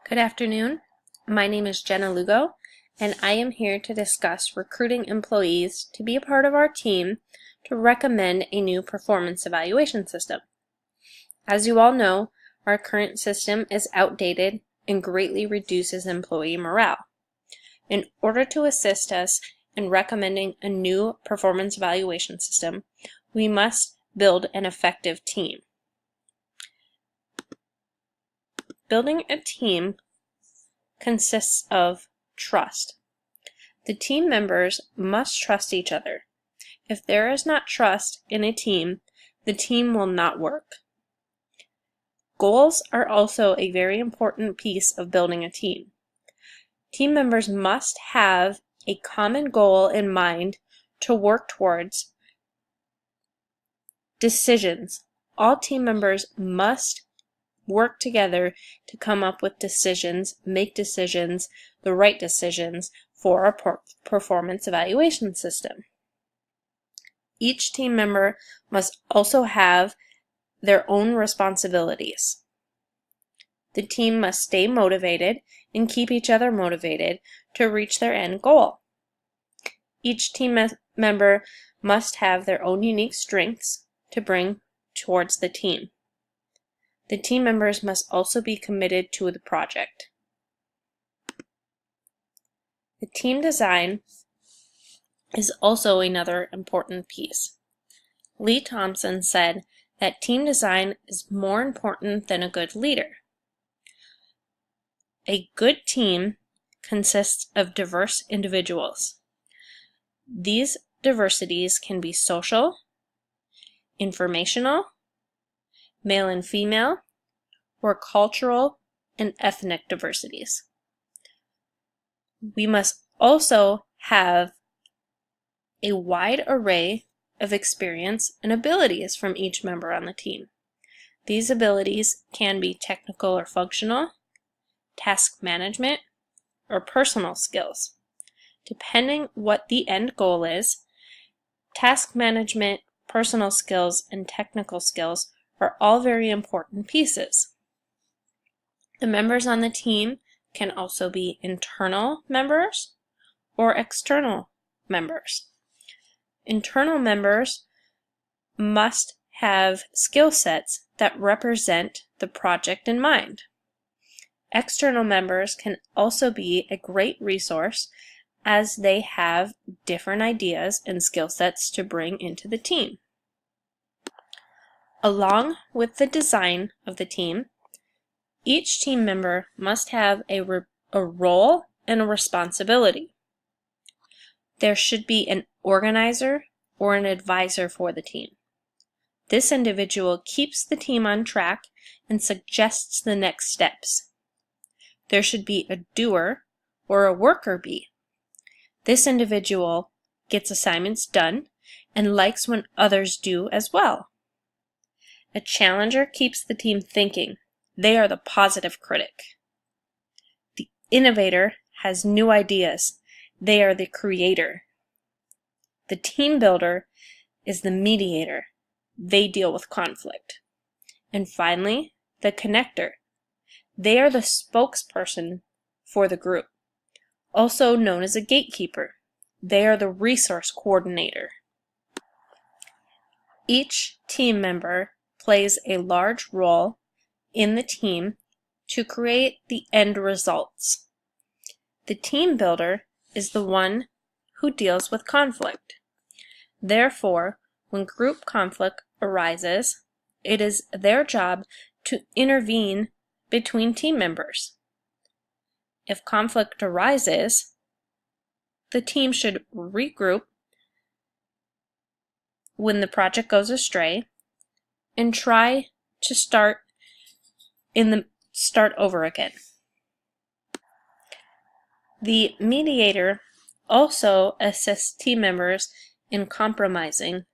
Good afternoon. My name is Jenna Lugo, and I am here to discuss recruiting employees to be a part of our team to recommend a new performance evaluation system. As you all know, our current system is outdated and greatly reduces employee morale. In order to assist us in recommending a new performance evaluation system, we must build an effective team. Building a team consists of trust. The team members must trust each other. If there is not trust in a team, the team will not work. Goals are also a very important piece of building a team. Team members must have a common goal in mind to work towards. Decisions. All team members must work together to come up with decisions, make decisions, the right decisions for our performance evaluation system. Each team member must also have their own responsibilities. The team must stay motivated and keep each other motivated to reach their end goal. Each team member must have their own unique strengths to bring towards the team. The team members must also be committed to the project. The team design is also another important piece. Lee Thompson said that team design is more important than a good leader. A good team consists of diverse individuals. These diversities can be social, informational, male and female, or cultural and ethnic diversities. We must also have a wide array of experience and abilities from each member on the team. These abilities can be technical or functional, task management, or personal skills. Depending what the end goal is, task management, personal skills, and technical skills are all very important pieces. The members on the team can also be internal members or external members. Internal members must have skill sets that represent the project in mind. External members can also be a great resource as they have different ideas and skill sets to bring into the team. Along with the design of the team, each team member must have a role and a responsibility. There should be an organizer or an advisor for the team. This individual keeps the team on track and suggests the next steps. There should be a doer or a worker bee. This individual gets assignments done and likes when others do as well. A challenger keeps the team thinking. They are the positive critic. The innovator has new ideas. They are the creator. The team builder is the mediator. They deal with conflict. And finally, the connector. They are the spokesperson for the group, also known as a gatekeeper. They are the resource coordinator. Each team member plays a large role in the team to create the end results. The team builder is the one who deals with conflict. Therefore, when group conflict arises, it is their job to intervene between team members. If conflict arises, the team should regroup when the project goes astray and try to start over again. The mediator also assists team members in compromising.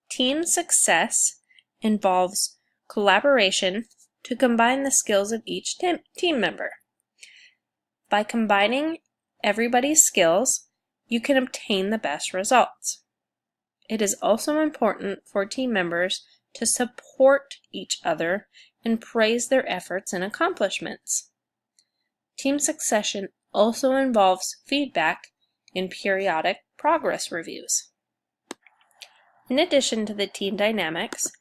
Team success involves collaboration to combine the skills of each team member. By combining everybody's skills, you can obtain the best results. It is also important for team members to support each other and praise their efforts and accomplishments. Team succession also involves feedback and periodic progress reviews. In addition to the team dynamics,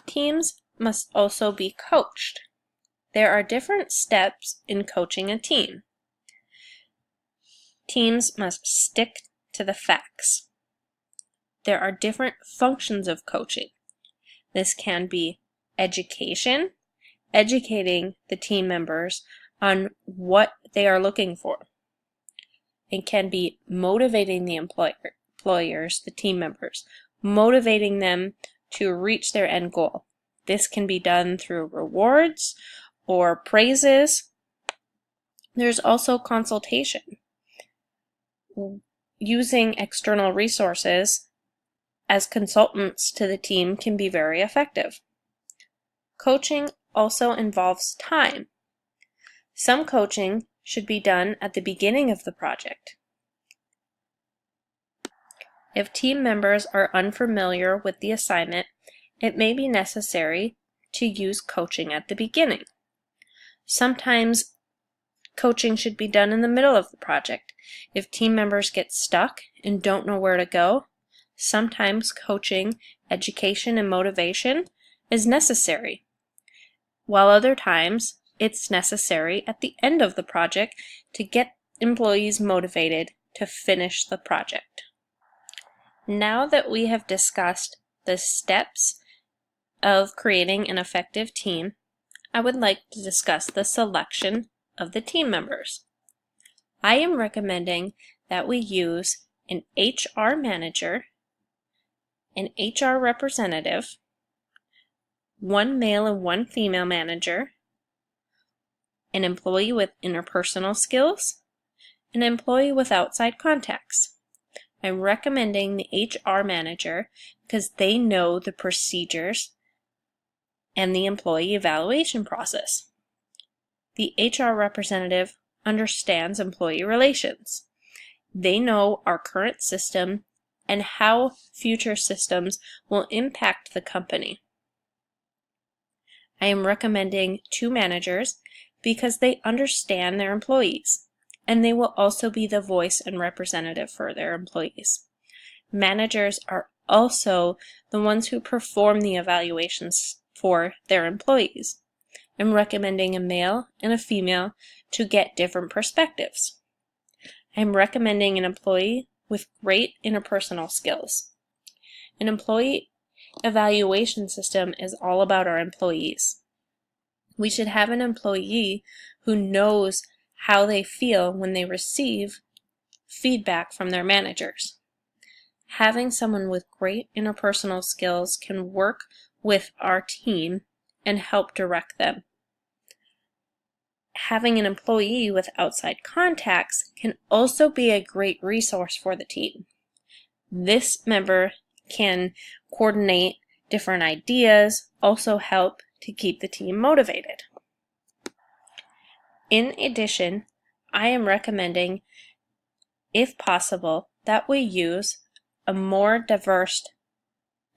teams must also be coached. There are different steps in coaching a team. Teams must stick to the facts. There are different functions of coaching. This can be education, educating the team members on what they are looking for. It can be motivating the employers, the team members, motivating them to reach their end goal. This can be done through rewards or praises. There's also consultation. Using external resources as consultants to the team can be very effective. Coaching also involves time. Some coaching should be done at the beginning of the project. If team members are unfamiliar with the assignment, it may be necessary to use coaching at the beginning. Sometimes coaching should be done in the middle of the project. If team members get stuck and don't know where to go, sometimes coaching, education, and motivation is necessary, while other times it's necessary at the end of the project to get employees motivated to finish the project. Now that we have discussed the steps of creating an effective team, I would like to discuss the selection of the team members. I am recommending that we use an HR manager, an HR representative, one male and one female manager, an employee with interpersonal skills, an employee with outside contacts. I'm recommending the HR manager because they know the procedures and the employee evaluation process. The HR representative understands employee relations. They know our current system and how future systems will impact the company. I am recommending 2 managers because they understand their employees, and they will also be the voice and representative for their employees. Managers are also the ones who perform the evaluations for their employees. I'm recommending a male and a female to get different perspectives. I'm recommending an employee with great interpersonal skills. An employee evaluation system is all about our employees. We should have an employee who knows how they feel when they receive feedback from their managers. Having someone with great interpersonal skills can work with our team and help direct them. Having an employee with outside contacts can also be a great resource for the team. This member can coordinate different ideas, also help to keep the team motivated. In addition, I am recommending, if possible, that we use a more diverse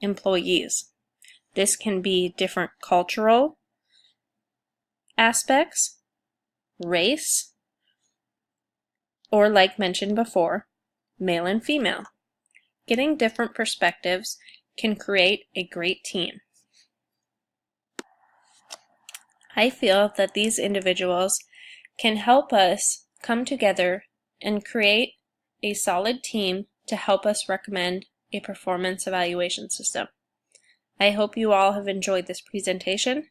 employees. This can be different cultural aspects, race, or like mentioned before, male and female. Getting different perspectives can create a great team. I feel that these individuals can help us come together and create a solid team to help us recommend a performance evaluation system. I hope you all have enjoyed this presentation,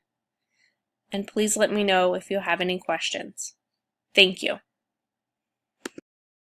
and please let me know if you have any questions. Thank you.